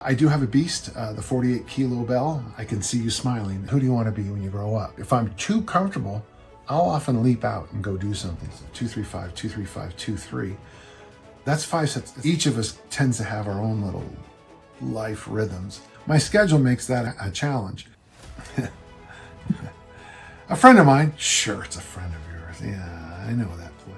I do have a beast, the 48 kilo bell. I can see you smiling. Who do you want to be when you grow up? If I'm too comfortable, I'll often leap out and go do something. So 2-3-5, 2-3-5, 2-3. That's 5 sets. Each of us tends to have our own little life rhythms. My schedule makes that a challenge. A friend of mine, sure, it's a friend of yours. Yeah, I know that ploy.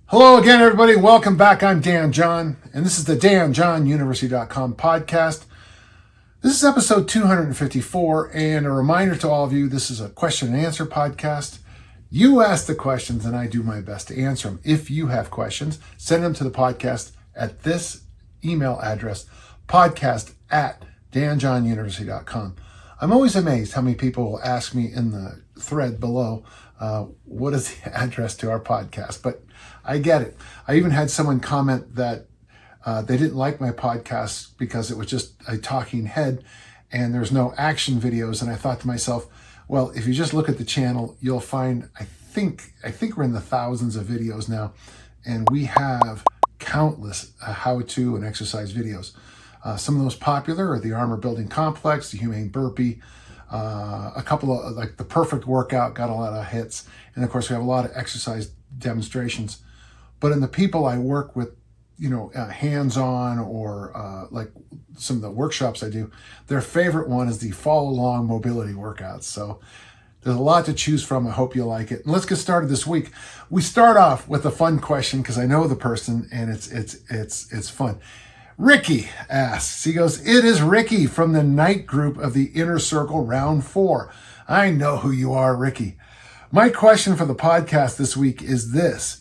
Hello again, everybody. Welcome back. I'm Dan John, and this is the DanJohnUniversity.com podcast. This is episode 254, and a reminder to all of you, this is a question and answer podcast. You ask the questions, and I do my best to answer them. If you have questions, send them to the podcast at this email address, podcast@DanJohnUniversity.com. I'm always amazed how many people will ask me in the thread below, what is the address to our podcast? But I get it. I even had someone comment that they didn't like my podcast because it was just a talking head and there's no action videos. And I thought to myself, well, if you just look at the channel, you'll find, I think we're in the thousands of videos now, and we have countless how-to and exercise videos. Some of the most popular are the armor building complex, the humane burpee, a couple of, like the perfect workout got a lot of hits. And of course we have a lot of exercise demonstrations. But in the people I work with, hands-on or like some of the workshops I do, their favorite one is the follow-along mobility workouts. So there's a lot to choose from. I hope you like it. And let's get started this week. We start off with a fun question because I know the person and it's fun. Ricky asks, he goes, "It is Ricky from the night group of the Inner Circle Round 4. I know who you are, Ricky. My question for the podcast this week is this.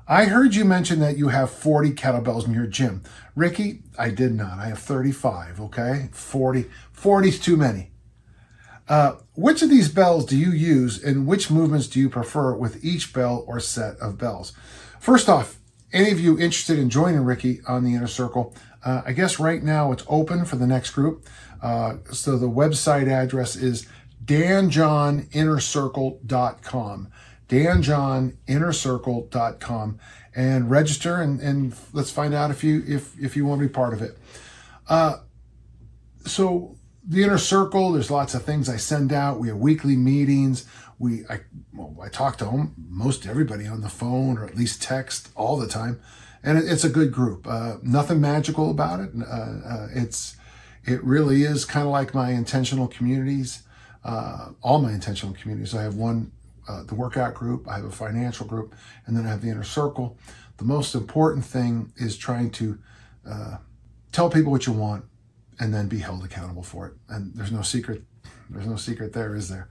I heard you mention that you have 40 kettlebells in your gym. Ricky, I did not. I have 35, okay? 40 is too many. Which of these bells do you use and which movements do you prefer with each bell or set of bells?" First off, any of you interested in joining Ricky on the Inner Circle, I guess right now it's open for the next group. So the website address is danjohninnercircle.com. danjohninnercircle.com, and register and let's find out if you want to be part of it. So the Inner Circle, there's lots of things I send out. We have weekly meetings. I talk to most everybody on the phone or at least text all the time, and it's a good group. Nothing magical about it. It really is kind of like my intentional communities. All my intentional communities. I have one, the workout group, I have a financial group, and then I have the Inner Circle. The most important thing is trying to tell people what you want and then be held accountable for it. And there's no secret there, is there?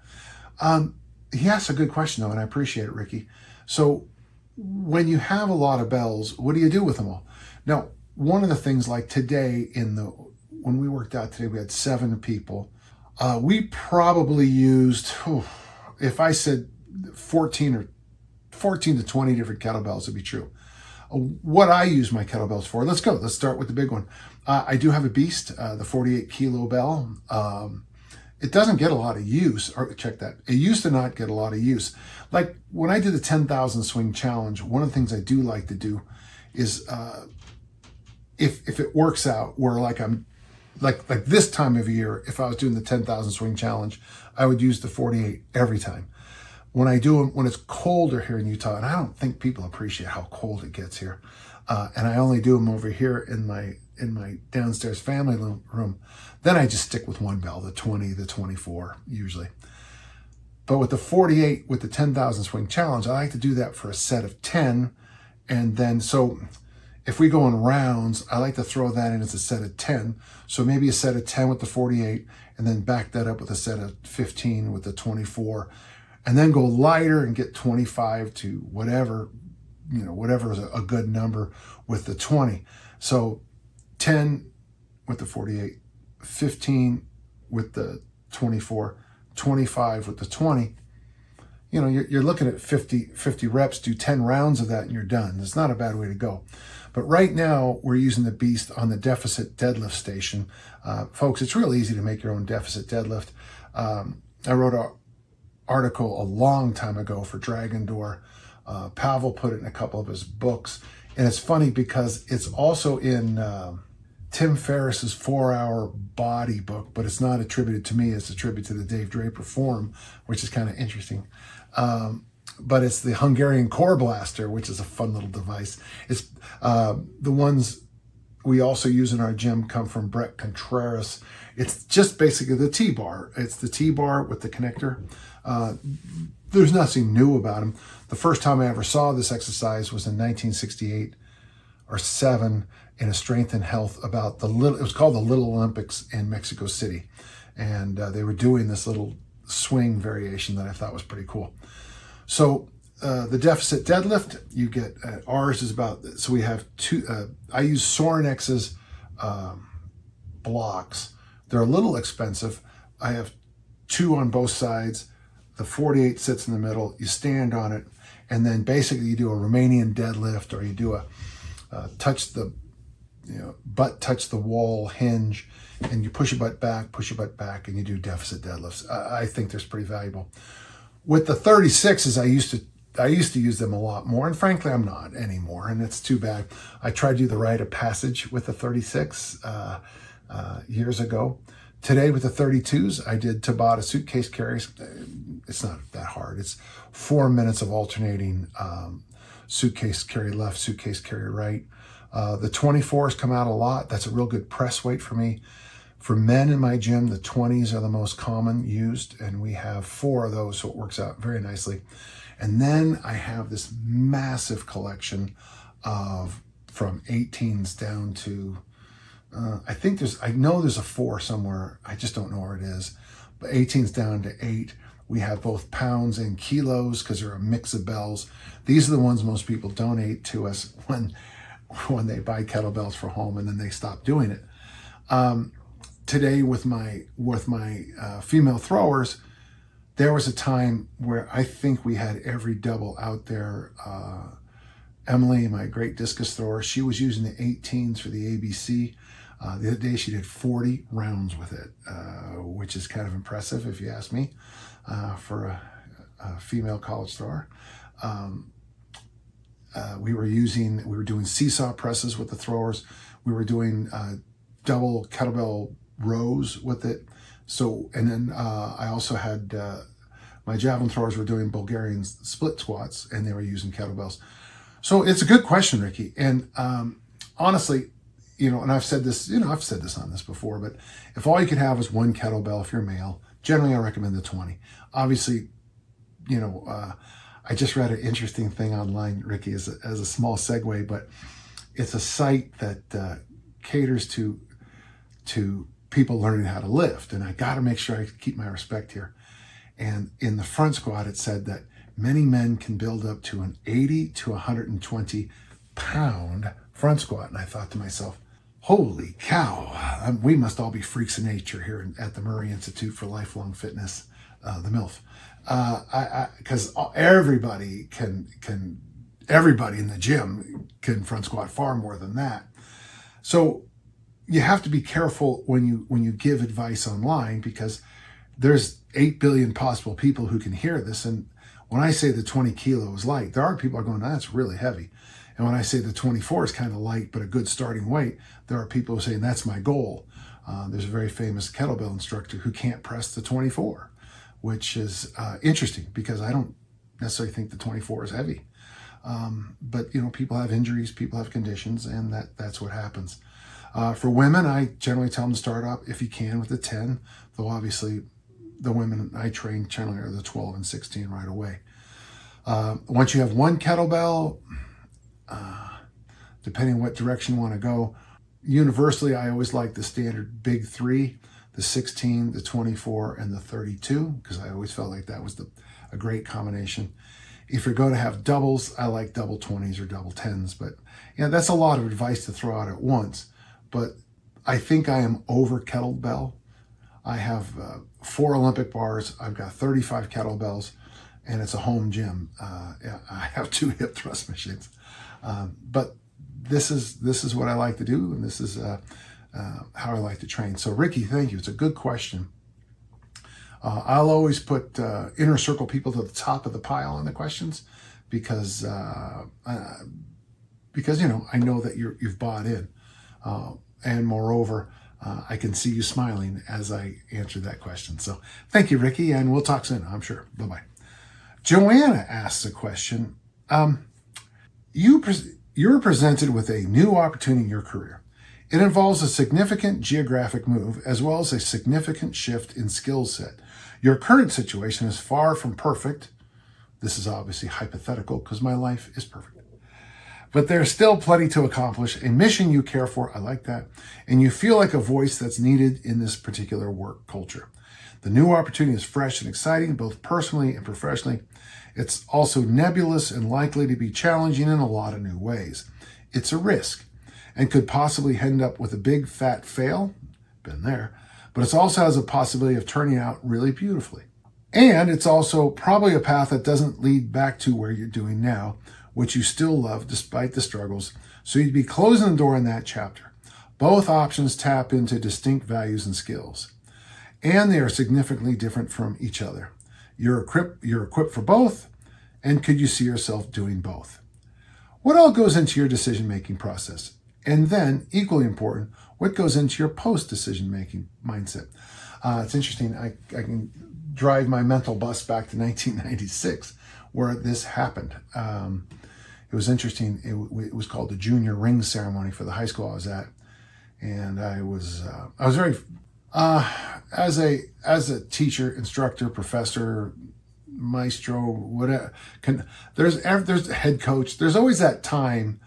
He asked a good question though, and I appreciate it, Ricky. So when you have a lot of bells, what do you do with them all? Now, one of the things like today when we worked out today, we had 7 people. We probably used, if I said 14 to 20 different kettlebells would be true. What I use my kettlebells for, let's go. Let's start with the big one. I do have a beast, the 48 kilo bell. It doesn't get a lot of use, or check that. It used to not get a lot of use. Like when I did the 10,000 swing challenge, one of the things I do like to do is, if it works out where I'm like this time of year, if I was doing the 10,000 swing challenge, I would use the 48 every time. When I do them, when it's colder here in Utah, and I don't think people appreciate how cold it gets here, and I only do them over here in my downstairs family room, then I just stick with one bell, the 20, the 24 usually. But with the 48, with the 10,000 swing challenge, I like to do that for a set of 10, and then so if we go in rounds, I like to throw that in as a set of 10. So maybe a set of 10 with the 48, and then back that up with a set of 15 with the 24, and then go lighter and get 25 to whatever is a good number with the 20. So 10 with the 48, 15 with the 24, 25 with the 20. you're looking at 50 reps, do 10 rounds of that and you're done. It's not a bad way to go. But right now we're using the beast on the deficit deadlift station. Folks, it's real easy to make your own deficit deadlift. I wrote an article a long time ago for Dragon Door. Pavel put it in a couple of his books. And it's funny because it's also in Tim Ferriss's 4-Hour Body book, but it's not attributed to me. It's attributed to the Dave Draper Forum, which is kind of interesting. But it's the Hungarian Core Blaster, which is a fun little device. It's the ones we also use in our gym come from Brett Contreras. It's just basically the T-bar. It's the T-bar with the connector. There's nothing new about them. The first time I ever saw this exercise was in 1968 or 7 in a Strength and Health it was called the Little Olympics in Mexico City. And they were doing this little swing variation that I thought was pretty cool. So the deficit deadlift, you get, ours is about, so we have two, I use Sorinex's blocks. They're a little expensive. I have 2 on both sides. The 48 sits in the middle. You stand on it, and then basically you do a Romanian deadlift, or you do a butt touch the wall hinge, and you push your butt back, and you do deficit deadlifts. I think they're pretty valuable. With the 36s, I used to use them a lot more, and frankly, I'm not anymore, and it's too bad. I tried to do the rite of passage with the 36 years ago. Today with the 32s, I did Tabata suitcase carries. It's not that hard. It's 4 minutes of alternating suitcase carry left, suitcase carry right. The 24s come out a lot. That's a real good press weight for me. For men in my gym, the 20s are the most common used, and we have 4 of those, so it works out very nicely. And then I have this massive collection of from 18s down to, I know there's a 4 somewhere. I just don't know where it is. But 18s down to 8. We have both pounds and kilos because they're a mix of bells. These are the ones most people donate to us when they buy kettlebells for home, and then they stop doing it. Today with my female throwers, there was a time where I think we had every double out there. Emily, my great discus thrower, she was using the 18s for the ABC. The other day she did 40 rounds with it, which is kind of impressive if you ask me, for a female college thrower. We were doing seesaw presses with the throwers. We were doing double kettlebell rows with it. So, and then I also had my javelin throwers were doing Bulgarian split squats, and they were using kettlebells. So it's a good question, Ricky. And honestly, and I've said this on this before, but if all you could have is one kettlebell, if you're male, generally I recommend the 20. Obviously, I just read an interesting thing online, Ricky, as a small segue, but it's a site that caters to people learning how to lift. And I got to make sure I keep my respect here. And in the front squat, it said that many men can build up to an 80 to 120 pound front squat. And I thought to myself, holy cow, we must all be freaks of nature here at the Murray Institute for Lifelong Fitness, the MILF. Because everybody in the gym can front squat far more than that. So you have to be careful when you give advice online, because there's 8 billion possible people who can hear this. And when I say the 20 kilo is light, there are people who are going, that's really heavy. And when I say the 24 is kind of light, but a good starting weight, there are people who are saying that's my goal. There's a very famous kettlebell instructor who can't press the 24, which is interesting because I don't necessarily think the 24 is heavy. But people have injuries, people have conditions, and that's what happens. For women, I generally tell them to start up if you can with the 10, though obviously the women I train generally are the 12 and 16 right away. Once you have one kettlebell, depending what direction you want to go, universally I always like the standard big 3, the 16, the 24, and the 32, because I always felt like that was a great combination. If you're going to have doubles, I like double 20s or double 10s, but that's a lot of advice to throw out at once. But I think I am over kettlebell. I have 4 Olympic bars. I've got 35 kettlebells, and it's a home gym. I have 2 hip thrust machines, but this is what I like to do, and this is how I like to train. So Ricky, thank you. It's a good question. I'll always put inner circle people to the top of the pile on the questions because I know that you've bought in, and moreover, I can see you smiling as I answer that question. So thank you, Ricky, and we'll talk soon, I'm sure. Bye-bye. Joanna asks a question. You're presented with a new opportunity in your career. It involves a significant geographic move as well as a significant shift in skill set. Your current situation is far from perfect. This is obviously hypothetical because my life is perfect. But there's still plenty to accomplish, a mission you care for, I like that, and you feel like a voice that's needed in this particular work culture. The new opportunity is fresh and exciting, both personally and professionally. It's also nebulous and likely to be challenging in a lot of new ways. It's a risk and could possibly end up with a big fat fail, been there, but it also has a possibility of turning out really beautifully. And it's also probably a path that doesn't lead back to where you're doing now, which you still love despite the struggles, so you'd be closing the door in that chapter. Both options tap into distinct values and skills, and they are significantly different from each other. You're equipped for both, and could you see yourself doing both? What all goes into your decision-making process? And then, equally important, what goes into your post-decision-making mindset? It's interesting. I can drive my mental bus back to 1996, where this happened. It was interesting. It was called the junior ring ceremony for the high school I was at, and I was very as a teacher, instructor, professor, maestro, whatever. There's a head coach. There's always that time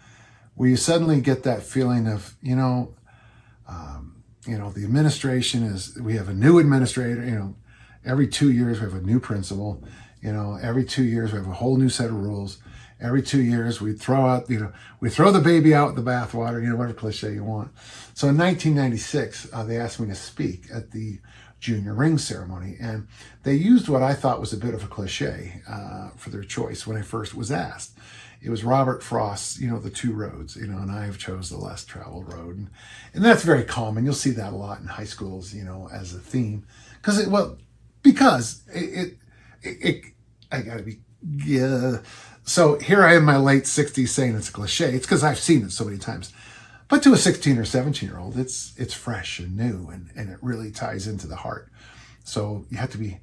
where you suddenly get that feeling of, the administration we have a new administrator, every 2 years we have a new principal, every 2 years we have a whole new set of rules. Every 2 years we throw the baby out with the bathwater, whatever cliche you want. So in 1996, they asked me to speak at the junior ring ceremony, and they used what I thought was a bit of a cliche for their choice when I first was asked. It was Robert Frost's, the 2 roads, and I have chose the less traveled road. And that's very common. You'll see that a lot in high schools, as a theme. I gotta be, yeah. So here I am in my late 60s saying it's a cliche. It's because I've seen it so many times. But to a 16 or 17-year-old, it's fresh and new, and it really ties into the heart. So you have to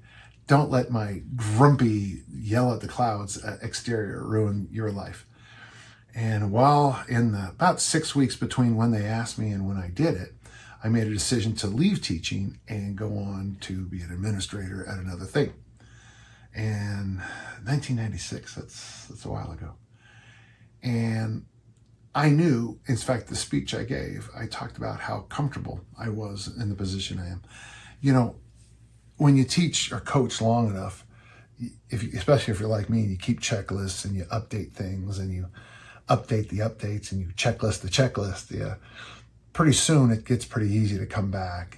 don't let my grumpy yell at the clouds exterior ruin your life. And while in about 6 weeks between when they asked me and when I did it, I made a decision to leave teaching and go on to be an administrator at another thing. And 1996, that's a while ago. And I knew, in fact, the speech I gave, I talked about how comfortable I was in the position I am. When you teach or coach long enough, especially if you're like me, you keep checklists and you update things and you update the updates and you checklist the checklist. Yeah, pretty soon it gets pretty easy to come back.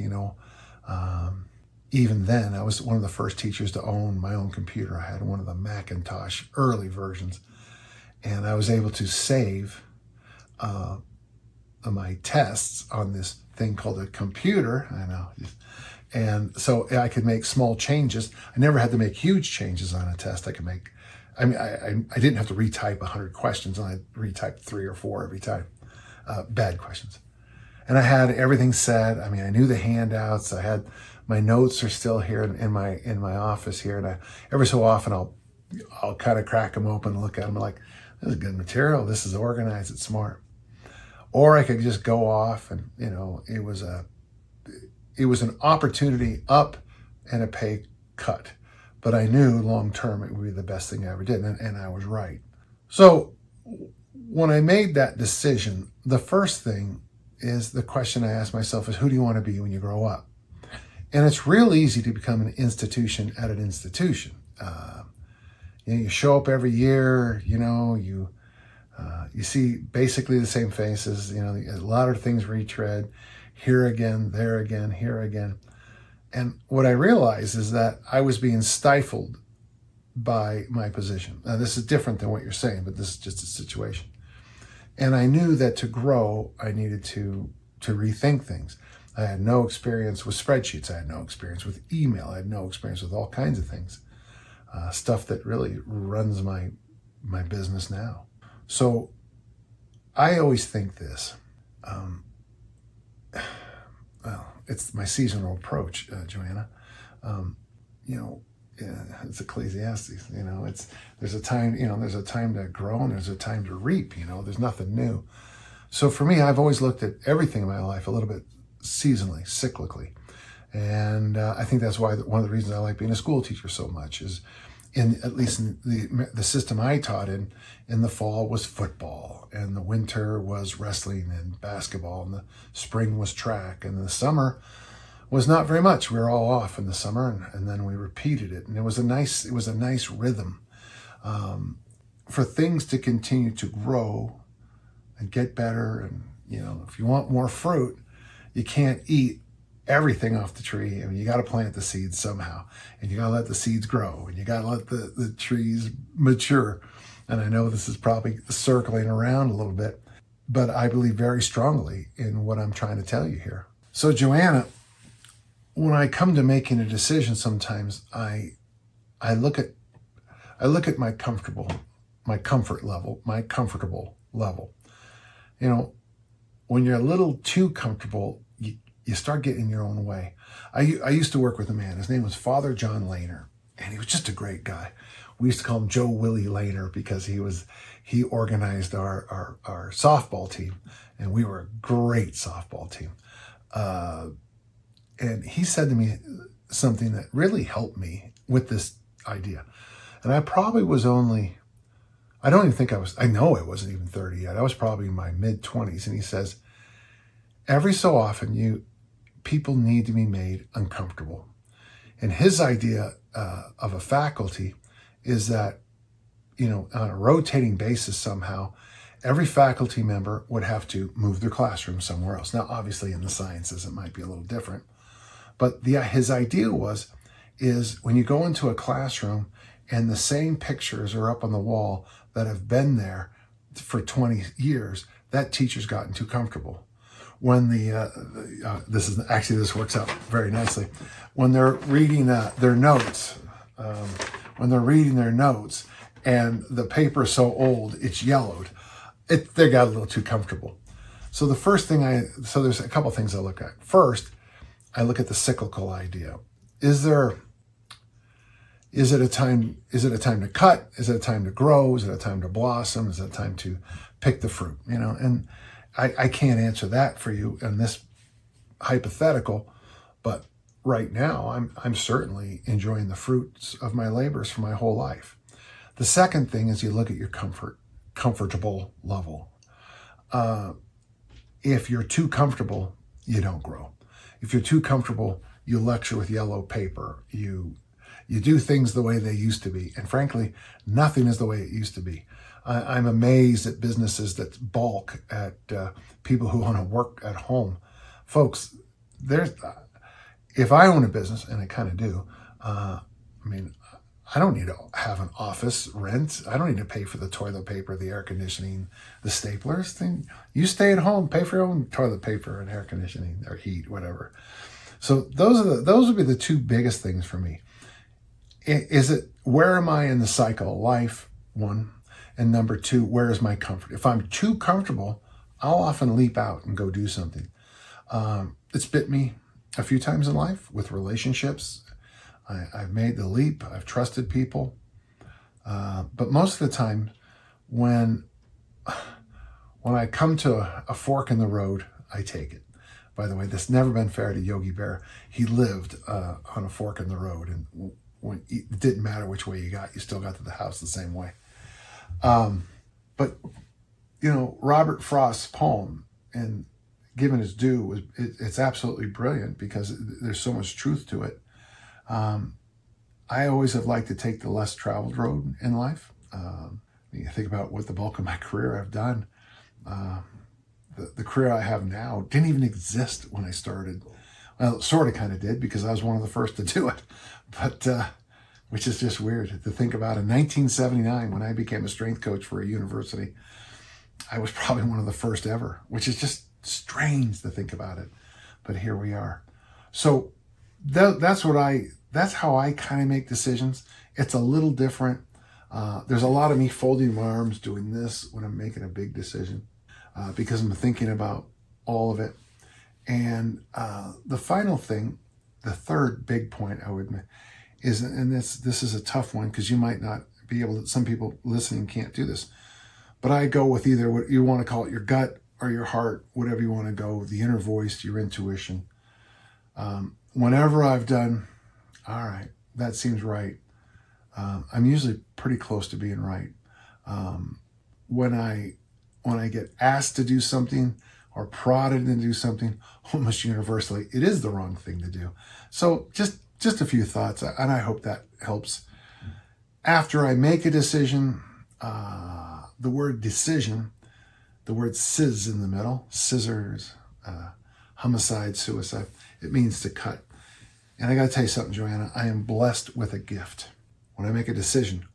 Even then, I was one of the first teachers to own my own computer. I had one of the Macintosh early versions, and I was able to save my tests on this thing called a computer. I know. And so I could make small changes. I never had to make huge changes on a test. I didn't have to retype 100 questions, and I retyped 3 or 4 every time. Bad questions. And I had everything set. I knew the handouts. I had my notes are still here in my office here, and every so often I'll kind of crack them open and look at them like, this is good material. This is organized. It's smart. Or I could just go off, and it was an opportunity up and a pay cut, but I knew long term it would be the best thing I ever did, and I was right. So when I made that decision, the first thing is the question I asked myself is, who do you want to be when you grow up? And it's real easy to become an institution at an institution. You show up every year, you see basically the same faces, a lot of things retread, here again, there again, here again. And what I realized is that I was being stifled by my position. Now, this is different than what you're saying, but this is just a situation. And I knew that to grow, I needed to rethink things. I had no experience with spreadsheets. I had no experience with email. I had no experience with all kinds of things. Stuff that really runs my business now. So I always think this. Well, it's my seasonal approach, Joanna. It's Ecclesiastes. There's a time. There's a time to grow and there's a time to reap. There's nothing new. So for me, I've always looked at everything in my life a little bit seasonally, cyclically, and I think that's why one of the reasons I like being a school teacher so much is, at least in the system I taught in the fall was football, and the winter was wrestling and basketball, and the spring was track, and the summer was not very much. We were all off in the summer, and then we repeated it, and it was a nice rhythm for things to continue to grow and get better. And if you want more fruit, you can't eat everything off the tree. I mean, you got to plant the seeds somehow, and you got to let the seeds grow, and you got to let the trees mature. And I know this is probably circling around a little bit, but I believe very strongly in what I'm trying to tell you here. So Joanna, when I come to making a decision, sometimes I look at my comfortable level. When you're a little too comfortable, you start getting in your own way. I used to work with a man. His name was Father John Lehner, and he was just a great guy. We used to call him Joe Willie Lehner because he organized our softball team, and we were a great softball team. And he said to me something that really helped me with this idea. And I probably was only, I know I wasn't even 30 yet. I was probably in my mid-20s. And he says, every so often people need to be made uncomfortable. And his idea of a faculty is that, on a rotating basis somehow, every faculty member would have to move their classroom somewhere else. Now, obviously in the sciences, it might be a little different. But his idea is when you go into a classroom and the same pictures are up on the wall that have been there for 20 years, that teacher's gotten too comfortable. When this works out very nicely. When they're reading their notes, and the paper is so old, it's yellowed, they got a little too comfortable. So there's a couple things I look at. First, I look at the cyclical idea. Is it a time to cut? Is it a time to grow? Is it a time to blossom? Is it a time to pick the fruit? And I can't answer that for you in this hypothetical, but right now I'm certainly enjoying the fruits of my labors for my whole life. The second thing is you look at your comfortable level. If you're too comfortable, you don't grow. If you're too comfortable, you lecture with yellow paper. You do things the way they used to be. And frankly, nothing is the way it used to be. I'm amazed at businesses that balk at people who want to work at home. Folks, if I own a business, and I kind of do, I don't need to have an office rent. I don't need to pay for the toilet paper, the air conditioning, the staplers. You stay at home, pay for your own toilet paper and air conditioning or heat, whatever. So those would be the two biggest things for me. Where am I in the cycle of life? One. And number two, where is my comfort? If I'm too comfortable, I'll often leap out and go do something. It's bit me a few times in life with relationships. I've made the leap. I've trusted people. But most of the time, when I come to a fork in the road, I take it. By the way, this never been fair to Yogi Bear. He lived on a fork in the road, and it didn't matter which way you still got to the house the same way. But Robert Frost's poem, and given his due, it's absolutely brilliant because there's so much truth to it. I always have liked to take the less traveled road in life. You think about what the bulk of my career I've done. The career I have now didn't even exist when I started. Well, it sort of kind of did because I was one of the first to do it. But which is just weird to think about. In 1979, when I became a strength coach for a university, I was probably one of the first ever, which is just strange to think about it. But here we are. So that's how I kind of make decisions. It's a little different. There's a lot of me folding my arms doing this when I'm making a big decision because I'm thinking about all of it. And the final thing, the third big point I would make is, and this is a tough one because you might not be able to, some people listening can't do this, but I go with either what you want to call it, your gut or your heart, whatever you want to go, the inner voice, your intuition. Whenever I've done, all right, that seems right, I'm usually pretty close to being right. When I get asked to do something or prodded to do something, almost universally, it is the wrong thing to do. So just a few thoughts, and I hope that helps. After I make a decision, the word decision, the word "sizz" in the middle, scissors, homicide, suicide, it means to cut. And I got to tell you something, Joanna, I am blessed with a gift. When I make a decision,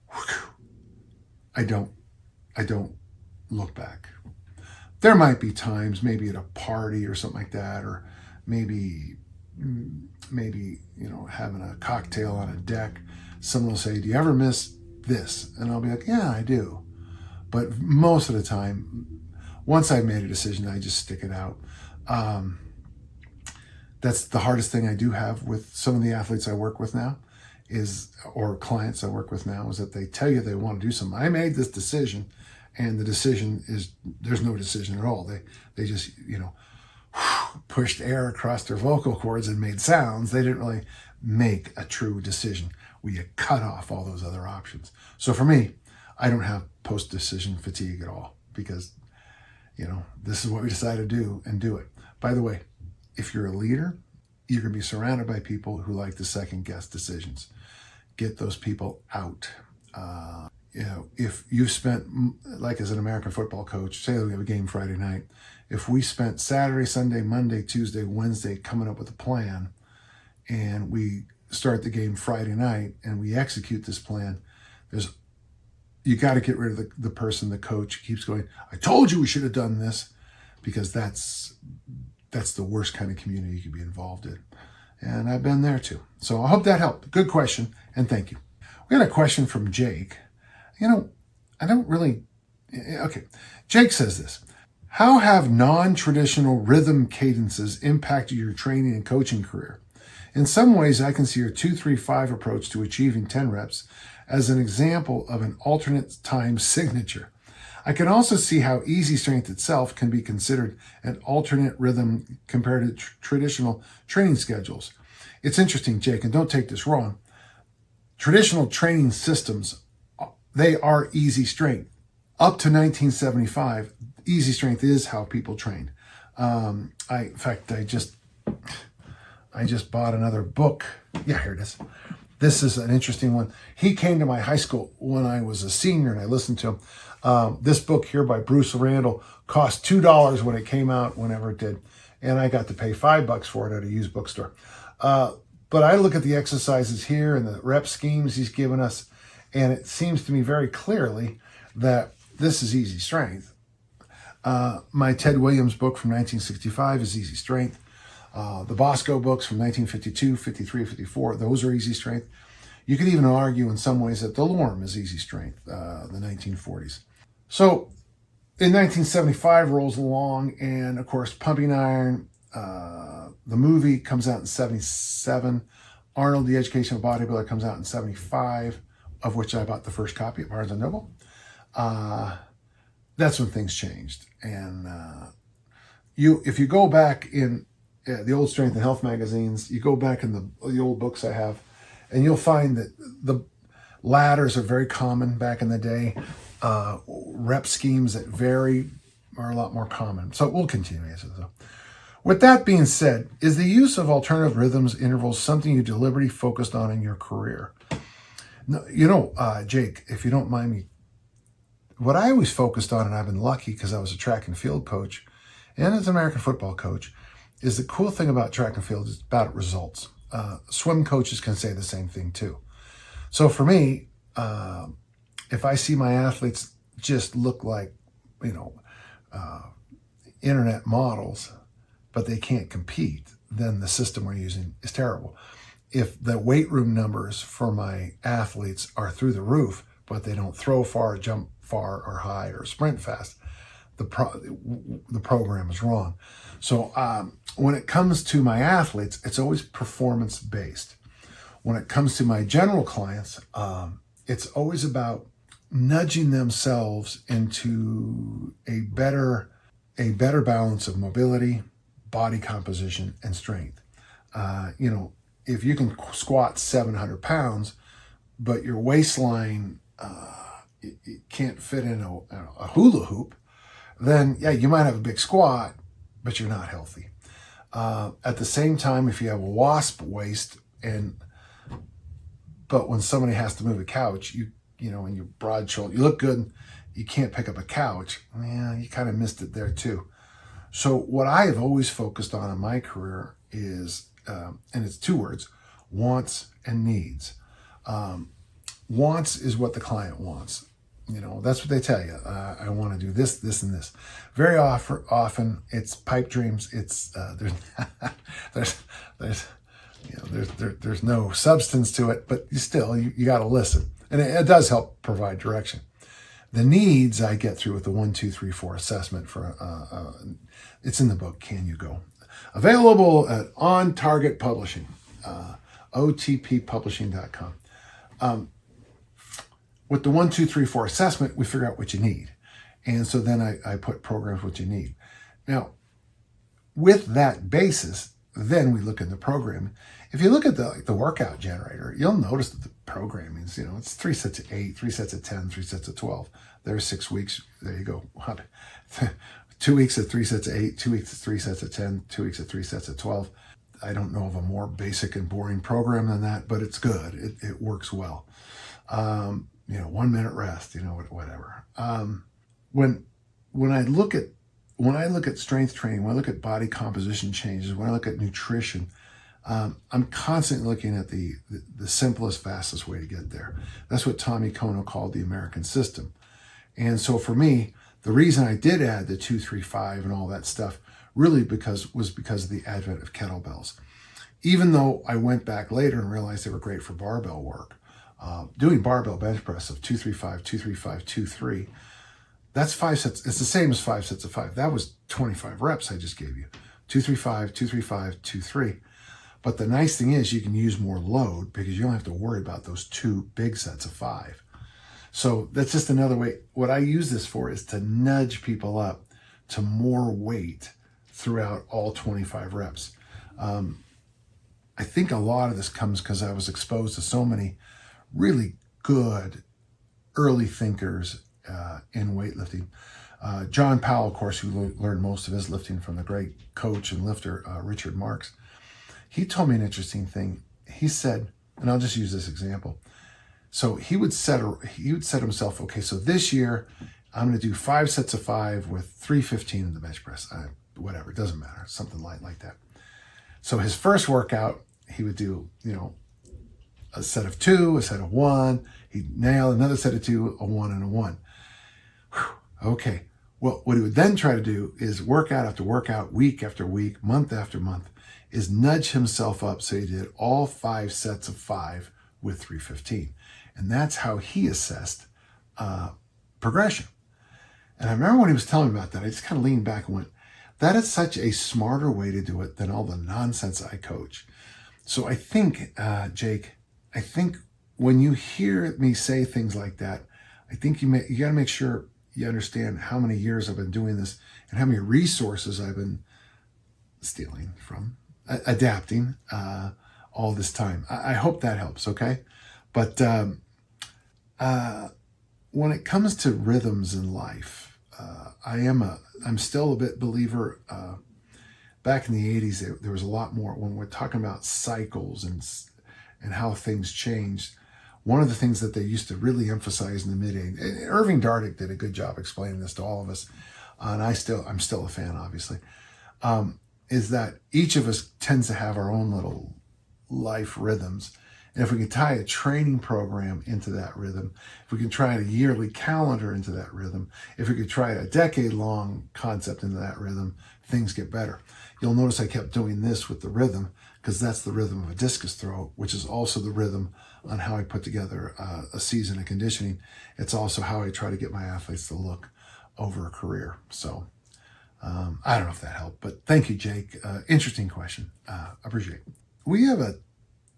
I don't look back. There might be times, maybe at a party or something like that, or maybe having a cocktail on a deck, someone will say, "Do you ever miss this?" And I'll be like, "Yeah, I do." But most of the time, once I've made a decision, I just stick it out. That's the hardest thing I do have with some of the athletes I work with now or clients I work with now, is that they tell you they want to do something. I made this decision, and the decision is, there's no decision at all. They just, pushed air across their vocal cords and made sounds. They didn't really make a true decision. We cut off all those other options. So for me, I don't have post-decision fatigue at all because, this is what we decided to do and do it. By the way, if you're a leader, you're going to be surrounded by people who like to second guess decisions. Get those people out. If you've spent, like as an American football coach, say we have a game Friday night, if we spent Saturday, Sunday, Monday, Tuesday, Wednesday coming up with a plan, and we start the game Friday night and we execute this plan, you got to get rid of the person, the coach who keeps going, "I told you we should have done this," because that's the worst kind of community you could be involved in. And I've been there too. So I hope that helped. Good question, and thank you. We got a question from Jake. I don't really... Okay, Jake says this. How have non-traditional rhythm cadences impacted your training and coaching career? In some ways, I can see your 2-3-5 approach to achieving 10 reps as an example of an alternate time signature. I can also see how easy strength itself can be considered an alternate rhythm compared to traditional training schedules. It's interesting, Jake, and don't take this wrong. Traditional training systems, they are easy strength. Up to 1975, easy strength is how people trained. In fact, I just bought another book. Yeah, here it is. This is an interesting one. He came to my high school when I was a senior, and I listened to him. This book here by Bruce Randall cost $2 when it came out, whenever it did. And I got to pay $5 for it at a used bookstore. But I look at the exercises here and the rep schemes he's given us, and it seems to me very clearly that this is easy strength. My Ted Williams book from 1965 is easy strength. The Bosco books from 1952, 53, 54, those are easy strength. You could even argue in some ways that the Lorm is easy strength, the 1940s. So in 1975 rolls along, and of course Pumping Iron, the movie comes out in 77. Arnold, the Educational Bodybuilder comes out in 75, of which I bought the first copy at Barnes & Noble. That's when things changed. And if you go back in the old Strength and Health magazines, you go back in the old books I have, and you'll find that the ladders are very common back in the day. Rep schemes that vary are a lot more common. So we'll continue. With that being said, is the use of alternative rhythms intervals something you deliberately focused on in your career? No, Jake, if you don't mind me, what I always focused on, and I've been lucky because I was a track and field coach and as an American football coach, is the cool thing about track and field is about results. Swim coaches can say the same thing too. So for me, if I see my athletes just look like, you know, internet models, but they can't compete, then the system we're using is terrible. If the weight room numbers for my athletes are through the roof, but they don't throw far, jump far, or high, or sprint fast, the program is wrong. So when it comes to my athletes, it's always performance-based. When it comes to my general clients, it's always about nudging themselves into a better balance of mobility, body composition, and strength. If you can squat 700 pounds, but your waistline it can't fit in a hula hoop, then yeah, you might have a big squat, but you're not healthy. At the same time, if you have a wasp waist, but when somebody has to move a couch, and you're broad shouldered, you look good, you can't pick up a couch, yeah, you kind of missed it there too. So what I have always focused on in my career is, and it's two words, wants and needs. Wants is what the client wants. That's what they tell you. I want to do this, this, and this. Very often it's pipe dreams. It's there's no substance to it, but you got to listen, and it does help provide direction. The needs I get through with the 1, 2, 3, 4 assessment for it's in the book. Can You Go? Available at On Target Publishing, otppublishing.com. With the 1, 2, 3, 4 assessment, we figure out what you need. And so then I put programs what you need. Now, with that basis, then we look at the program. If you look at the workout generator, you'll notice that the programming is, it's 3 sets of 8, 3 sets of 10, 3 sets of 12. There's 6 weeks. There you go. 2 weeks of 3 sets of 8, 2 weeks of 3 sets of 10, 2 weeks of 3 sets of 12. I don't know of a more basic and boring program than that, but it's good. It works well. 1 minute rest, whatever. When I look at strength training, when I look at body composition changes, when I look at nutrition, I'm constantly looking at the simplest, fastest way to get there. That's what Tommy Kono called the American system. And so for me, the reason I did add the 2, 3, 5 and all that stuff really was because of the advent of kettlebells. Even though I went back later and realized they were great for barbell work, doing barbell bench press of 2, 3, 5, 2, 3, 5, 2, 3, that's 5 sets. It's the same as 5 sets of 5. That was 25 reps I just gave you. 2, 3, 5, 2, 3, 5, 2, 3. But the nice thing is you can use more load because you don't have to worry about those 2 big sets of 5. So that's just another way. What I use this for is to nudge people up to more weight throughout all 25 reps. I think a lot of this comes because I was exposed to so many really good early thinkers in weightlifting. John Powell, of course, who learned most of his lifting from the great coach and lifter Richard Marks. He told me an interesting thing. He said, and I'll just use this example. So he would set himself, okay, so this year I'm going to do 5 sets of 5 with 315 in the bench press. Whatever, it doesn't matter, something light like that. So his first workout, he would do, a set of 2, a set of 1. He'd nail another set of 2, a 1 and a 1. Whew, okay. Well, what he would then try to do is workout after workout, week after week, month after month, is nudge himself up so he did all 5 sets of 5 with 315. And that's how he assessed progression. And I remember when he was telling me about that, I just kind of leaned back and went, that is such a smarter way to do it than all the nonsense I coach. So I think, Jake, when you hear me say things like that, I think you got to make sure you understand how many years I've been doing this and how many resources I've been stealing from, adapting all this time. I hope that helps, okay? But when it comes to rhythms in life, I'm still a bit believer. Back in the 80s, there was a lot more when we're talking about cycles and how things changed. One of the things that they used to really emphasize in the mid-80s, Irving Dardick did a good job explaining this to all of us, and I'm still a fan, obviously, is that each of us tends to have our own little life rhythms, And if we can tie a training program into that rhythm, if we can try a yearly calendar into that rhythm, if we could try a decade-long concept into that rhythm, things get better. You'll notice I kept doing this with the rhythm because that's the rhythm of a discus throw, which is also the rhythm on how I put together a season of conditioning. It's also how I try to get my athletes to look over a career. So I don't know if that helped, but thank you, Jake. Interesting question. Appreciate it. We have a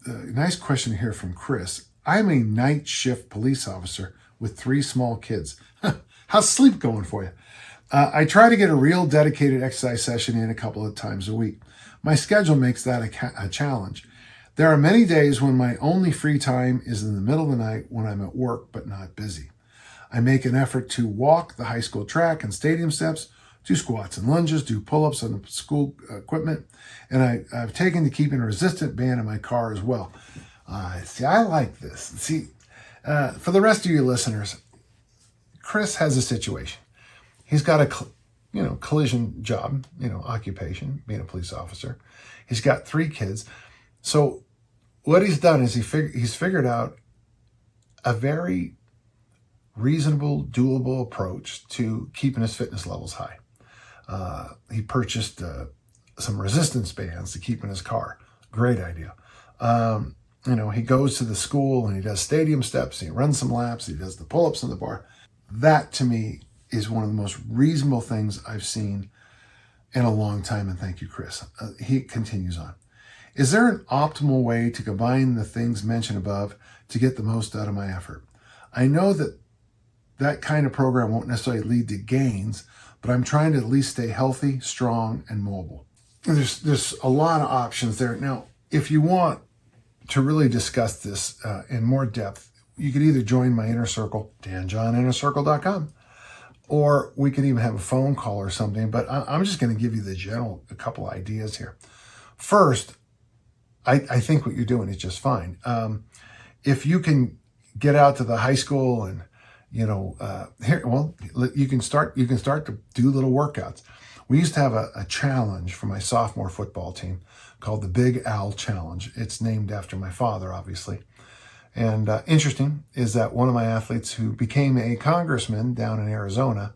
nice question here from Chris. I'm a night shift police officer with 3 small kids. How's sleep going for you? I try to get a real dedicated exercise session in a couple of times a week. My schedule makes that a challenge. There are many days when my only free time is in the middle of the night when I'm at work but not busy. I make an effort to walk the high school track and stadium steps, do squats and lunges, do pull-ups on the school equipment, and I've taken to keeping a resistant band in my car as well. See, I like this. See, for the rest of you listeners, Chris has a situation. He's got a collision job, occupation, being a police officer. He's got 3 kids. So what he's done is he's figured out a very reasonable, doable approach to keeping his fitness levels high. He purchased some resistance bands to keep in his car. Great idea. He goes to the school and he does stadium steps. He runs some laps. He does the pull-ups on the bar. That to me is one of the most reasonable things I've seen in a long time. And thank you, Chris. He continues on. Is there an optimal way to combine the things mentioned above to get the most out of my effort? I know that kind of program won't necessarily lead to gains, but I'm trying to at least stay healthy, strong, and mobile. There's a lot of options there. Now, if you want to really discuss this in more depth, you could either join my inner circle, danjohninnercircle.com, or we could even have a phone call or something. But I'm just going to give you a couple ideas here. First, I think what you're doing is just fine. If you can get out to the high school and you can start to do little workouts. We used to have a challenge for my sophomore football team called the Big Al Challenge. It's named after my father, obviously. And interesting is that one of my athletes who became a congressman down in Arizona,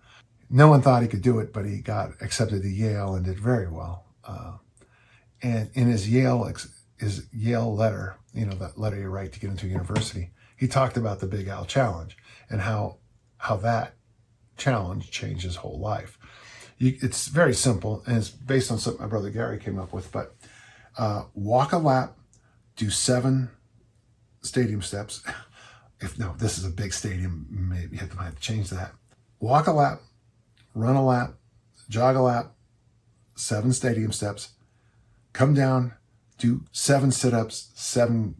no one thought he could do it, but he got accepted to Yale and did very well. And in his Yale letter, that letter you write to get into a university, he talked about the Big Al Challenge and how that challenge changed his whole life. It's very simple, and it's based on something my brother Gary came up with, but walk a lap, do 7 stadium steps. This is a big stadium, maybe you might have to change that. Walk a lap, run a lap, jog a lap, 7 stadium steps, come down, do 7 sit-ups, 7,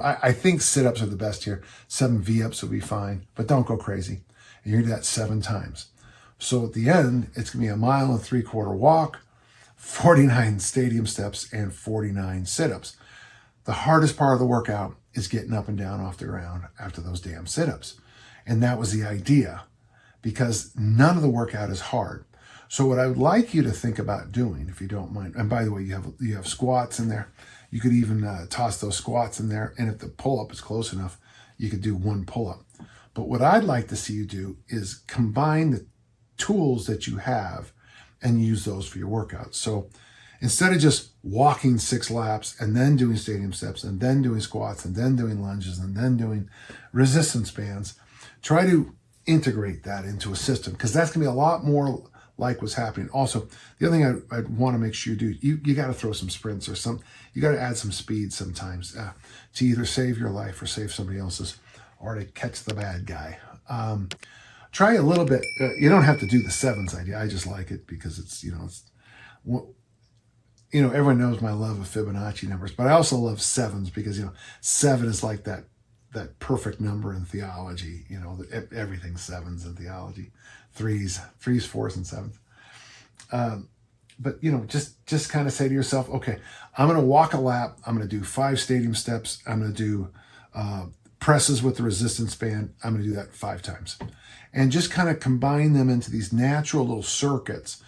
I think sit-ups are the best here. 7 V-ups will be fine, but don't go crazy. And you're going to do that 7 times. So at the end, it's going to be a 1.75 mile walk, 49 stadium steps, and 49 sit-ups. The hardest part of the workout is getting up and down off the ground after those damn sit-ups. And that was the idea, because none of the workout is hard. So what I would like you to think about doing, if you don't mind, and by the way, you have squats in there. You could even toss those squats in there. And if the pull-up is close enough, you could do 1 pull-up. But what I'd like to see you do is combine the tools that you have and use those for your workouts. So instead of just walking 6 laps and then doing stadium steps and then doing squats and then doing lunges and then doing resistance bands, try to integrate that into a system, because that's going to be a lot more like what's happening. Also, the other thing I'd want to make sure you do, you got to throw some sprints or you got to add some speed sometimes to either save your life or save somebody else's, or to catch the bad guy. Try a little bit. You don't have to do the 7s idea. I just like it because it's everyone knows my love of Fibonacci numbers, but I also love 7s because 7 is like that perfect number in theology. Everything's 7s in theology. 3s, 4s, and 7s. But just kind of say to yourself, okay, I'm going to walk a lap. I'm going to do 5 stadium steps. I'm going to do presses with the resistance band. I'm going to do that 5 times, and just kind of combine them into these natural little circuits.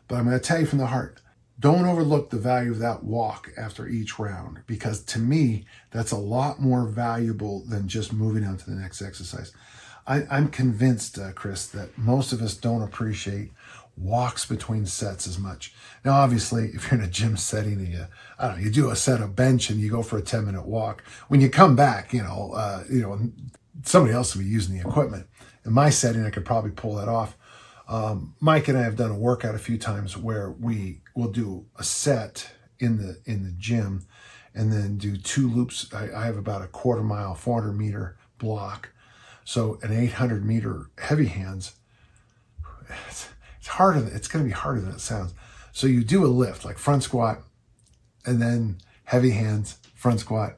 But I'm going to tell you from the heart, don't overlook the value of that walk after each round, because to me, that's a lot more valuable than just moving on to the next exercise. I'm convinced, Chris, that most of us don't appreciate walks between sets as much. Now, obviously, if you're in a gym setting and you do a set of bench and you go for a 10-minute walk, when you come back, somebody else will be using the equipment. In my setting, I could probably pull that off. Mike and I have done a workout a few times where we will do a set in the gym and then do 2 loops. I have about a quarter mile, 400 meter block. So an 800 meter heavy hands, it's harder. It's going to be harder than it sounds. So you do a lift like front squat and then heavy hands, front squat,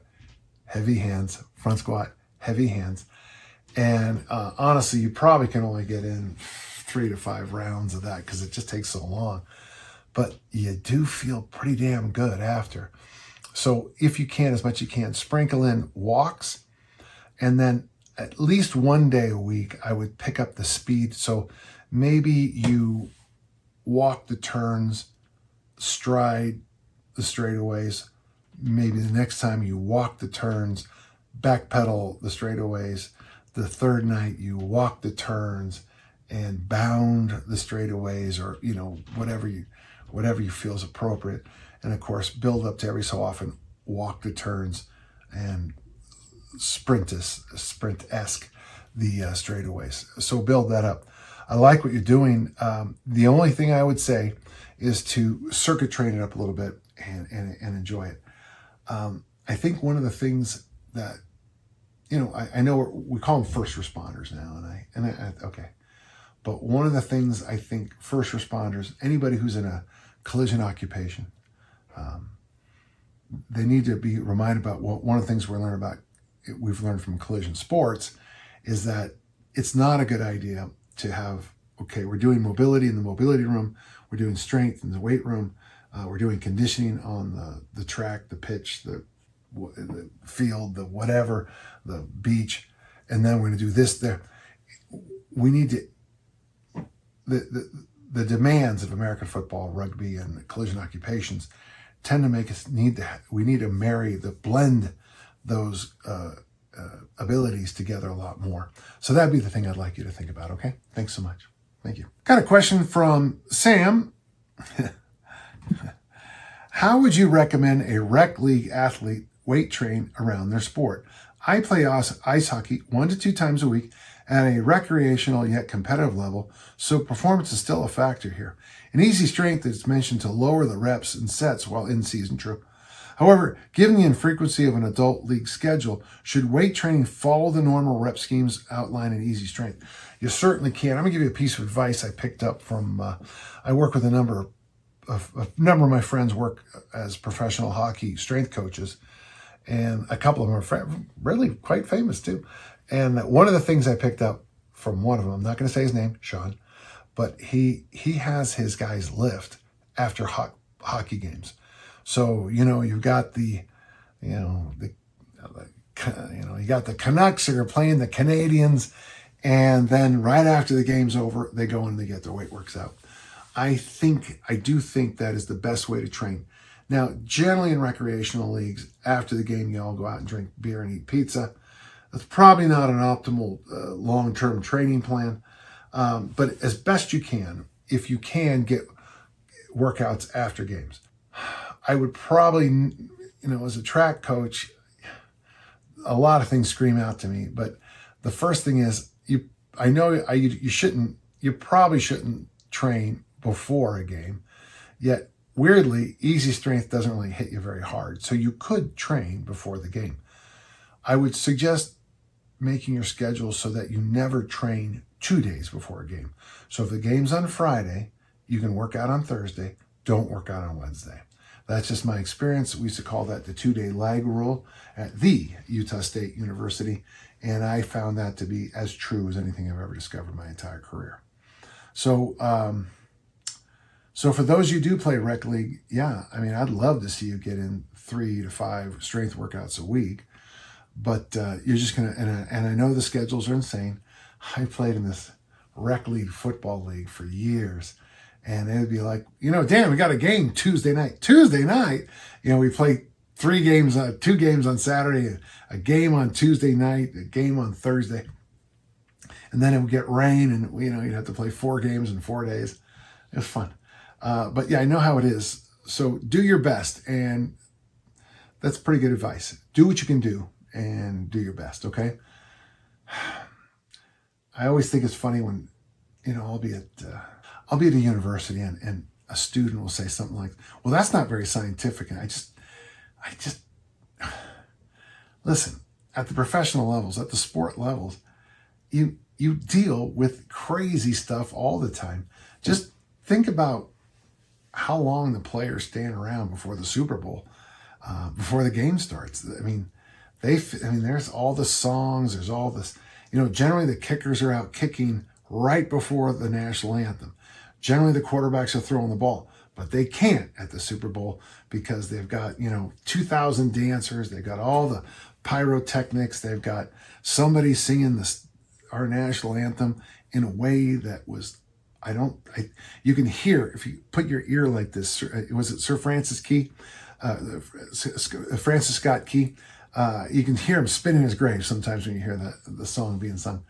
heavy hands, front squat, heavy hands. And honestly, you probably can only get in 3 to 5 rounds of that because it just takes so long. But you do feel pretty damn good after. So if you can, as much as you can, sprinkle in walks, and then at least one day a week, I would pick up the speed. So maybe you walk the turns, stride the straightaways. Maybe the next time you walk the turns, backpedal the straightaways. The third night you walk the turns and bound the straightaways, or whatever you feel is appropriate. And of course, build up to every so often walk the turns and sprint-esque the straightaways. So build that up. I like what you're doing. The only thing I would say is to circuit train it up a little bit and enjoy it. I think one of the things that, I know we call them first responders now, okay. But one of the things I think first responders, anybody who's in a collision occupation, they need to be reminded about one of the things we've learned from collision sports is that it's not a good idea to have, we're doing mobility in the mobility room, we're doing strength in the weight room, we're doing conditioning on the track, the pitch, the field, the whatever, the beach, and then we're going to do this there. We need to, the demands of American football, rugby, and collision occupations tend to make us we need to blend those abilities together a lot more. So that'd be the thing I'd like you to think about, okay? Thanks so much. Thank you. Got a question from Sam. How would you recommend a rec league athlete weight train around their sport? I play ice hockey 1 to 2 times a week at a recreational yet competitive level, so performance is still a factor here. An easy strength is mentioned to lower the reps and sets while in season, true. However, given the infrequency of an adult league schedule, should weight training follow the normal rep schemes outlined in easy strength? You certainly can. I'm going to give you a piece of advice I picked up from, I work with a number of my friends work as professional hockey strength coaches, and a couple of them are really quite famous too. And one of the things I picked up from one of them, I'm not going to say his name, Sean, but he has his guys lift after hockey games. So, you've got you got the Canucks that are playing the Canadians, and then right after the game's over, they go and they get their weight works out. I do think that is the best way to train. Now, generally in recreational leagues, after the game, you all go out and drink beer and eat pizza. That's probably not an optimal long-term training plan, but as best you can, if you can get workouts after games. I would probably, as a track coach, a lot of things scream out to me, but the first thing is, you probably shouldn't train before a game, yet weirdly, easy strength doesn't really hit you very hard. So you could train before the game. I would suggest making your schedule so that you never train 2 days before a game. So if the game's on Friday, you can work out on Thursday, don't work out on Wednesday. That's just my experience. We used to call that the 2-day lag rule at the Utah State University, and I found that to be as true as anything I've ever discovered in my entire career. So, for those you do play rec league, I'd love to see you get in 3 to 5 strength workouts a week, but you're just gonna, and I know the schedules are insane. I played in this rec league football league for years, And it would be like, Dan, we got a game Tuesday night. Tuesday night, we play 2 games on Saturday, a game on Tuesday night, a game on Thursday. And then it would get rain and, you'd have to play 4 games in 4 days. It was fun. But yeah, I know how it is. So do your best. And that's pretty good advice. Do what you can do and do your best. Okay. I always think it's funny when, I'll be at a university and a student will say something like, well, that's not very scientific. And I just listen, at the professional levels, at the sport levels, you deal with crazy stuff all the time. Just think about how long the players stand around before the Super Bowl, before the game starts. I mean, there's all the songs, there's all this, generally the kickers are out kicking right before the national anthem. Generally the quarterbacks are throwing the ball, but they can't at the Super Bowl because they've got, 2,000 dancers. They've got all the pyrotechnics. They've got somebody singing our national anthem in a way that was, you can hear, if you put your ear like this, was it Sir Francis Key? Francis Scott Key? You can hear him spinning his grave sometimes when you hear the song being sung.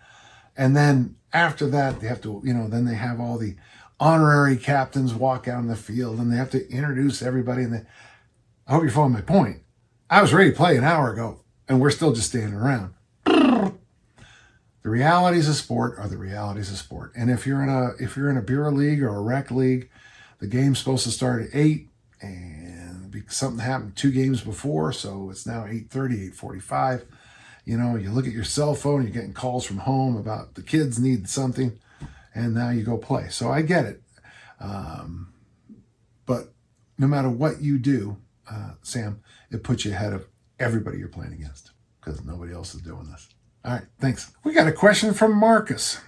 And then after that, they have to, then they have all the honorary captains walk out in the field and they have to introduce everybody. And I hope you're following my point. I was ready to play an hour ago and we're still just standing around. The realities of sport are the realities of sport. And if you're in a beer league or a rec league, the game's supposed to start at 8 and something happened 2 games before, so it's now 8:30, 8:45. You look at your cell phone, you're getting calls from home about the kids need something, and now you go play. So I get it. But no matter what you do, Sam, it puts you ahead of everybody you're playing against because nobody else is doing this. All right, thanks. We got a question from Marcus.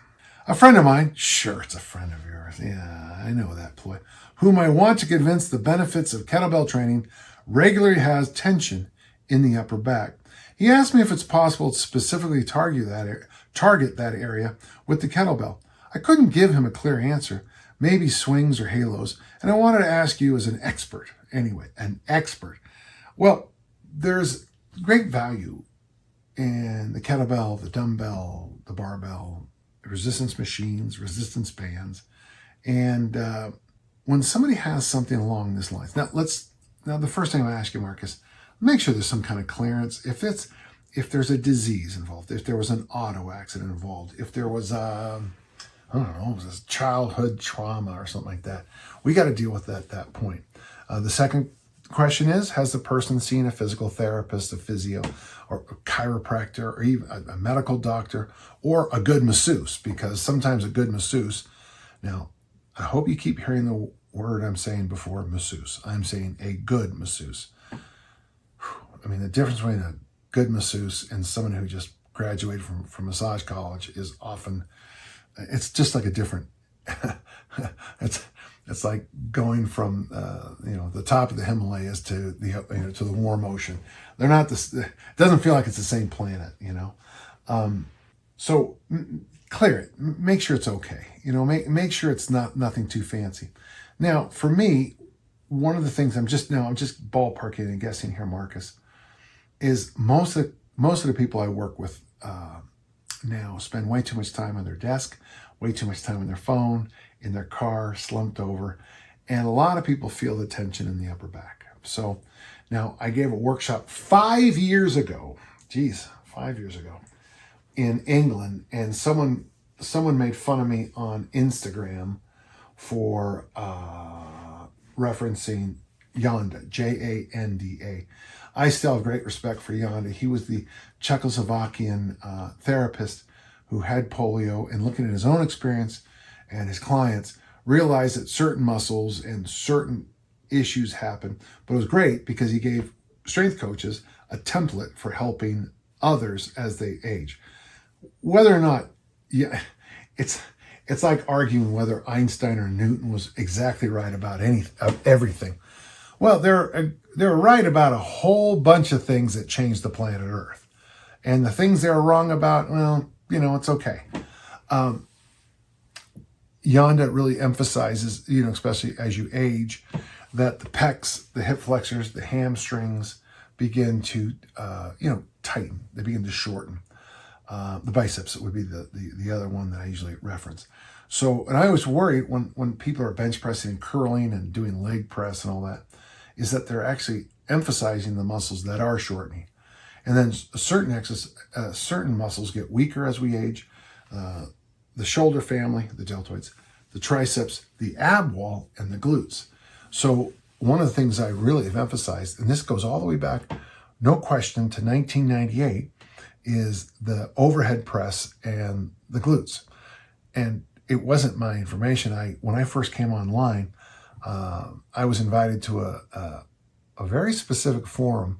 A friend of mine, sure, it's a friend of yours. Yeah, I know that ploy. Whom I want to convince the benefits of kettlebell training regularly has tension in the upper back. He asked me if it's possible to specifically target that area with the kettlebell. I couldn't give him a clear answer, maybe swings or halos, and I wanted to ask you as an expert. Anyway, an expert. Well, there's great value in the kettlebell, the dumbbell, the barbell, resistance machines, resistance bands. And when somebody has something along this line, now the first thing I'm going to ask you, Marcus, make sure there's some kind of clearance. If there's a disease involved, if there was an auto accident involved, if there was it was a childhood trauma or something like that, we got to deal with that at that point. The second question is, has the person seen a physical therapist, a physio, or a chiropractor, or even a medical doctor, or a good masseuse? Because sometimes a good masseuse, now, I hope you keep hearing the word I'm saying before masseuse. I'm saying a good masseuse. I mean, the difference between a good masseuse and someone who just graduated from massage college is often, it's just like a different, it's like going from the top of the Himalayas to the warm ocean. They're not this. It doesn't feel like it's the same planet, So clear it. Make sure it's okay. Make sure it's nothing too fancy. Now, for me, one of the things I'm just ballparking and guessing here, Marcus, is most of the people I work with now spend way too much time on their desk, way too much time on their phone, in their car, slumped over. And a lot of people feel the tension in the upper back. So now I gave a workshop 5 years ago, 5 years ago in England. And someone made fun of me on Instagram for referencing Yanda, Janda. I still have great respect for Yanda. He was the Czechoslovakian therapist who had polio, and looking at his own experience and his clients, realized that certain muscles and certain issues happen. But it was great because he gave strength coaches a template for helping others as they age. Whether or not, it's like arguing whether Einstein or Newton was exactly right about everything. Well, they're right about a whole bunch of things that changed the planet Earth. And the things they were wrong about, well, it's okay. Yonda really emphasizes, especially as you age, that the pecs, the hip flexors, the hamstrings begin to, tighten. They begin to shorten. The biceps would be the other one that I usually reference. So, and I always worry when people are bench pressing and curling and doing leg press and all that, is that they're actually emphasizing the muscles that are shortening. And then certain muscles get weaker as we age. The shoulder family, the deltoids, the triceps, the ab wall, and the glutes. So one of the things I really have emphasized, and this goes all the way back, no question, to 1998, is the overhead press and the glutes. And it wasn't my information. When I first came online, I was invited to a very specific forum.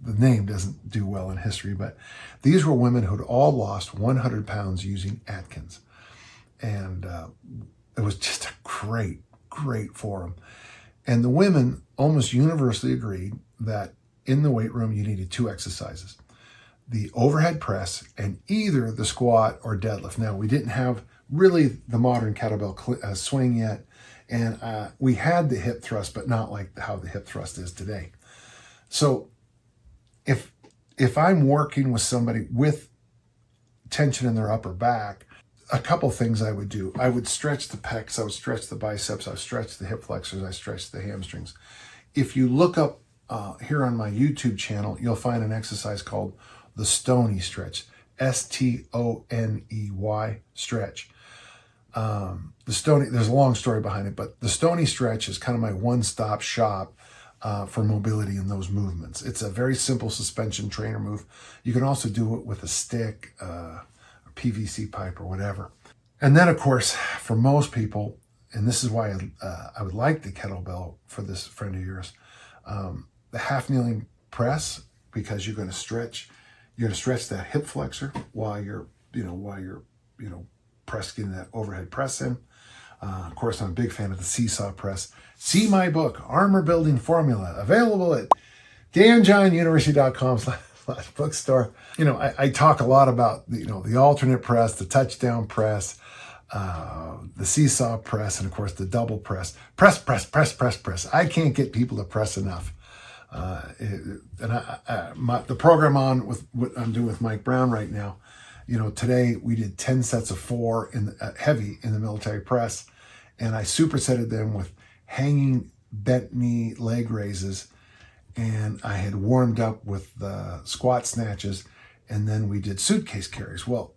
The name doesn't do well in history, but these were women who had all lost 100 pounds using Atkins. And it was just a great, great forum. And the women almost universally agreed that in the weight room, you needed 2 exercises: the overhead press and either the squat or deadlift. Now, we didn't have really the modern kettlebell swing yet. And we had the hip thrust, but not like how the hip thrust is today. So if I'm working with somebody with tension in their upper back, a couple things I would do. I would stretch the pecs, I would stretch the biceps, I would stretch the hip flexors, I stretch the hamstrings. If you look up here on my YouTube channel, you'll find an exercise called the Stony stretch, STONEY stretch. The Stony, there's a long story behind it, but the Stony stretch is kind of my one-stop shop for mobility in those movements. It's a very simple suspension trainer move. You can also do it with a stick, a PVC pipe, or whatever. And then, of course, for most people, and this is why I would like the kettlebell for this friend of yours, the half kneeling press, because you're going to stretch that hip flexor while you're getting that overhead press in. Of course, I'm a big fan of the seesaw press. See my book, Armor Building Formula, available at danjohnuniversity.com/bookstore. I talk a lot about the alternate press, the touchdown press, the seesaw press, and of course the double press. Press. I can't get people to press enough. The program on with what I'm doing with Mike Brown right now, today we did 10 sets of 4 in heavy in the military press, and I supersetted them with hanging bent knee leg raises, and I had warmed up with the squat snatches, and then we did suitcase carries. Well,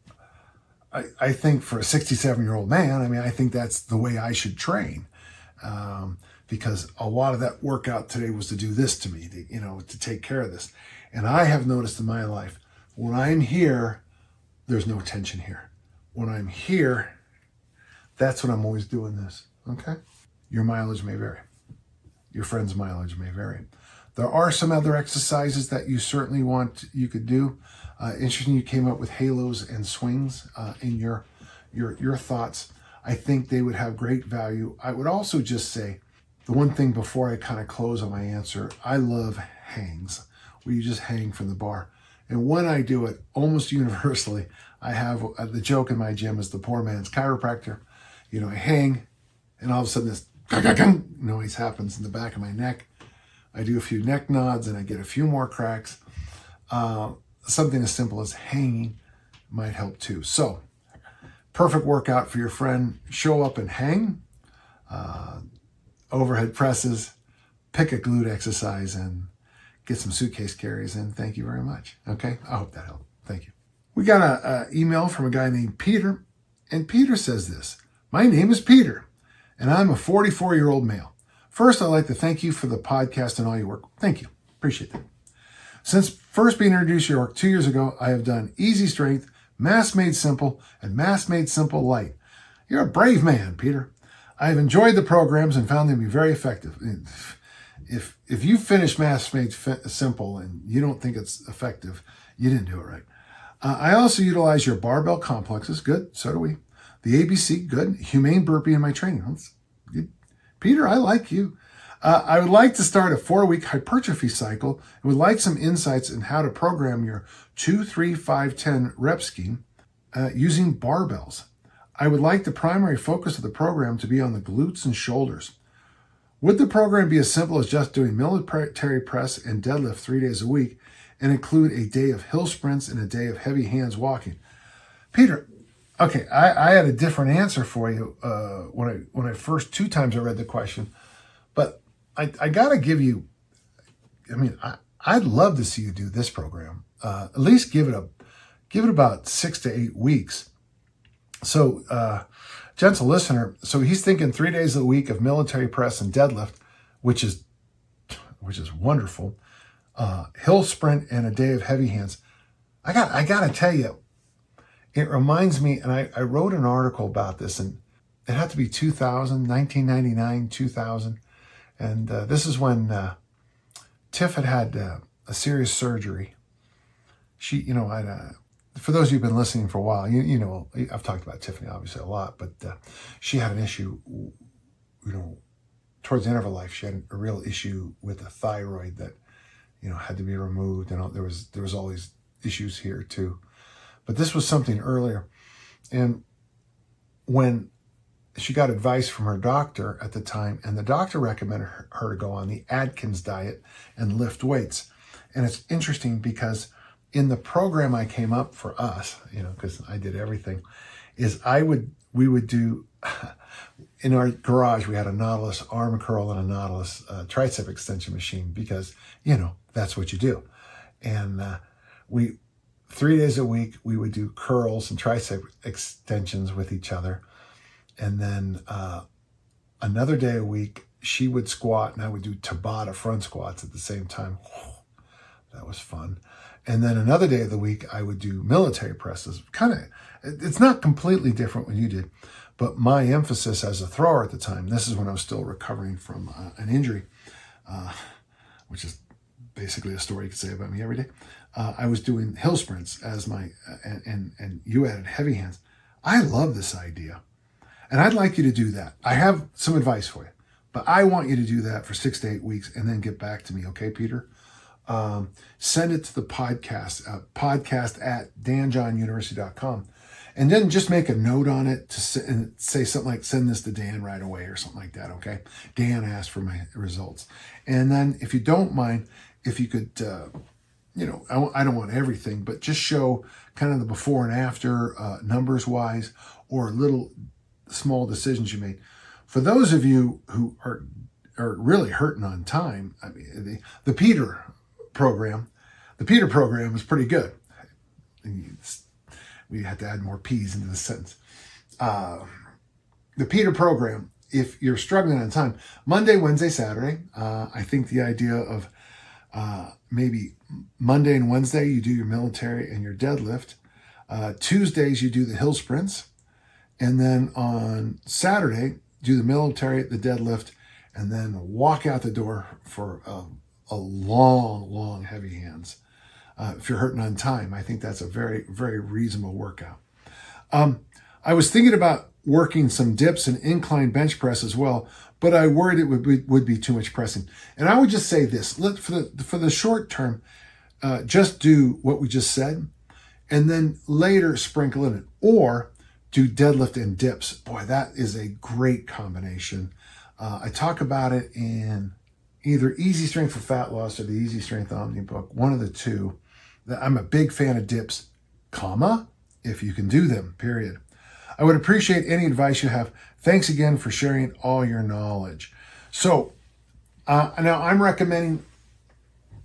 I think for a 67-year-old man, I think that's the way I should train, because a lot of that workout today was to do this to me, to take care of this. And I have noticed in my life, when I'm here, there's no tension here. When I'm here, that's when I'm always doing this, okay? Your mileage may vary. Your friend's mileage may vary. There are some other exercises that you certainly you could do. Interesting you came up with halos and swings in your thoughts. I think they would have great value. I would also just say, the one thing before I kind of close on my answer, I love hangs, where you just hang from the bar. And when I do it, almost universally, I have the joke in my gym is the poor man's chiropractor. I hang, and all of a sudden this noise happens in the back of my neck. I do a few neck nods, and I get a few more cracks. Something as simple as hanging might help too. So, perfect workout for your friend. Show up and hang. Overhead presses. Pick a glute exercise and get some suitcase carries in. Thank you very much. Okay, I hope that helped. Thank you. We got an email from a guy named Peter, and Peter says this: my name is Peter, and I'm a 44-year-old male. First, I'd like to thank you for the podcast and all your work. Thank you. Appreciate that. Since first being introduced to your work 2 years ago, I have done Easy Strength, Mass Made Simple, and Mass Made Simple Light. You're a brave man, Peter. I have enjoyed the programs and found them to be very effective. If you finish Mass Made Simple and you don't think it's effective, you didn't do it right. I also utilize your barbell complexes. Good. So do we. The ABC. Good. Humane burpee in my training. That's good. Peter, I like you. I would like to start a 4-week hypertrophy cycle and would like some insights in how to program your 2, 3, 5, 10 rep scheme using barbells. I would like the primary focus of the program to be on the glutes and shoulders. Would the program be as simple as just doing military press and deadlift 3 days a week and include a day of hill sprints and a day of heavy hands walking? Peter, okay, I had a different answer for you when I first 2 times I read the question, but I got to give you, I'd love to see you do this program. At least give it about 6 to 8 weeks. So, gentle listener, so he's thinking 3 days a week of military press and deadlift, which is wonderful. Hill sprint and a day of heavy hands. I got to tell you, it reminds me, and I wrote an article about this, and it had to be 1999, 2000. And this is when Tiff had a serious surgery. She, for those of you who've been listening for a while, you know, I've talked about Tiffany obviously a lot, but she had an issue, towards the end of her life. She had a real issue with a thyroid that, had to be removed, and there was all these issues here too. But this was something earlier. And when she got advice from her doctor at the time, and the doctor recommended her to go on the Atkins diet and lift weights. And it's interesting because in the program I came up for us, because I did everything, we would do, in our garage, we had a Nautilus arm curl and a Nautilus tricep extension machine because, that's what you do. And 3 days a week, we would do curls and tricep extensions with each other. And then another day a week, she would squat and I would do Tabata front squats at the same time. That was fun. And then another day of the week, I would do military presses. It's not completely different what you did, but my emphasis as a thrower at the time, this is when I was still recovering from an injury, which is basically a story you could say about me every day. I was doing hill sprints as my, and you added heavy hands. I love this idea. And I'd like you to do that. I have some advice for you, but I want you to do that for 6 to 8 weeks and then get back to me. Okay, Peter? Send it to the podcast at danjohnuniversity.com. And then just make a note on it to say something like, send this to Dan right away or something like that, okay? Dan asked for my results. And then if you don't mind, if you could, I don't want everything, but just show kind of the before and after numbers-wise or little small decisions you made. For those of you who are really hurting on time, the Peter program is pretty good. We had to add more P's into the sentence. The Peter program, if you're struggling on time, Monday, Wednesday, Saturday, I think the idea of maybe Monday and Wednesday, you do your military and your deadlift. Tuesdays, you do the hill sprints. And then on Saturday, do the military, the deadlift, and then walk out the door for a long heavy hands. If you're hurting on time, I think that's a very, very reasonable workout. I was thinking about working some dips and incline bench press as well, but I worried it would be too much pressing. And I would just say this, for the short term, just do what we just said, and then later sprinkle in it, or do deadlift and dips. Boy, that is a great combination. I talk about it in either Easy Strength for Fat Loss or the Easy Strength Omni book, one of the two. I'm a big fan of dips, if you can do them, period. I would appreciate any advice you have. Thanks again for sharing all your knowledge. So now I'm recommending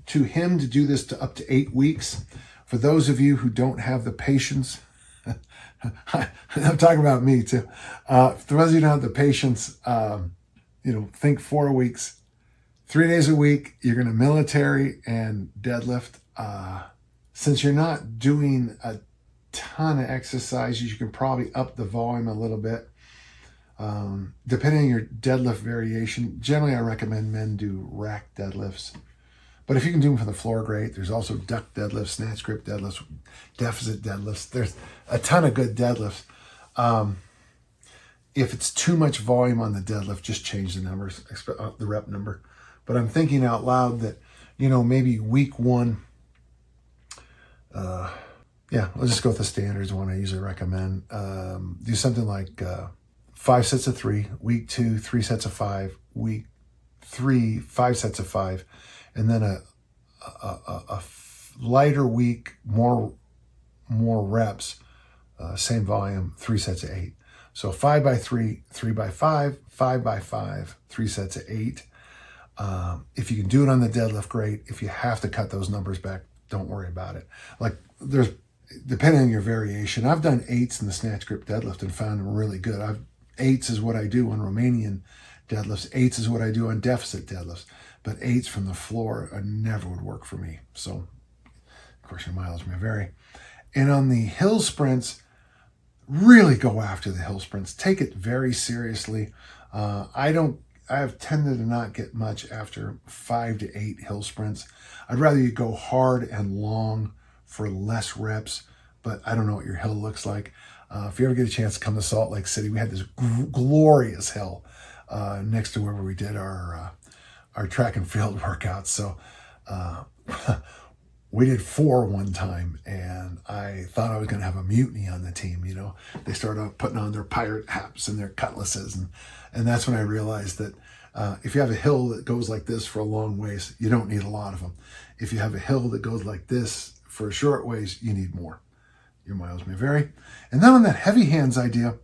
to him to do this to up to 8 weeks. For those of you who don't have the patience, I'm talking about me too. For those of you who don't have the patience, think 4 weeks, 3 days a week, you're going to military and deadlift. Since you're not doing a ton of exercises, you can probably up the volume a little bit. Depending on your deadlift variation, generally I recommend men do rack deadlifts. But if you can do them from the floor, great. There's also duck deadlifts, snatch grip deadlifts, deficit deadlifts. There's a ton of good deadlifts. If it's too much volume on the deadlift, just change the numbers, the rep number. But I'm thinking out loud that, maybe week 1, Yeah, I'll just go with the standards one I usually recommend. Do something like 5 sets of 3, week 2, 3 sets of 5, week 3, 5 sets of 5, and then a lighter week, more reps, same volume, 3 sets of 8. So 5 by 3, 3 by 5, 5 by 5, 3 sets of 8. If you can do it on the deadlift, great. If you have to cut those numbers back, don't worry about it. Like there's, depending on your variation, I've done 8s in the snatch grip deadlift and found them really good. 8s is what I do on Romanian deadlifts. 8s is what I do on deficit deadlifts. But 8s from the floor never would work for me. So, of course, your mileage may vary. And on the hill sprints, really go after the hill sprints. Take it very seriously. I have tended to not get much after 5 to 8 hill sprints. I'd rather you go hard and long for less reps, but I don't know what your hill looks like. If you ever get a chance to come to Salt Lake City, we had this glorious hill next to where we did our track and field workouts. So we did 4 one time, and I thought I was going to have a mutiny on the team. You know, they started putting on their pirate hats and their cutlasses, and that's when I realized that if you have a hill that goes like this for a long ways, you don't need a lot of them. If you have a hill that goes like this for a short ways, you need more. Your miles may vary. And then on that heavy hands idea,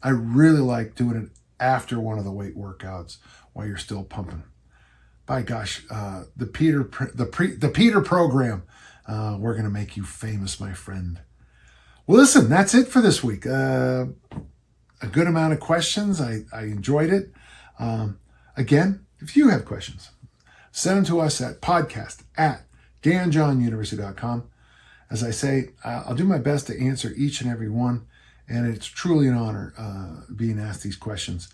I really like doing it after one of the weight workouts while you're still pumping. By gosh, the Peter program, we're going to make you famous, my friend. Well, listen, that's it for this week. A good amount of questions. I enjoyed it. Again, if you have questions, send them to us at podcast@danjohnuniversity.com. As I say, I'll do my best to answer each and every one, and it's truly an honor being asked these questions.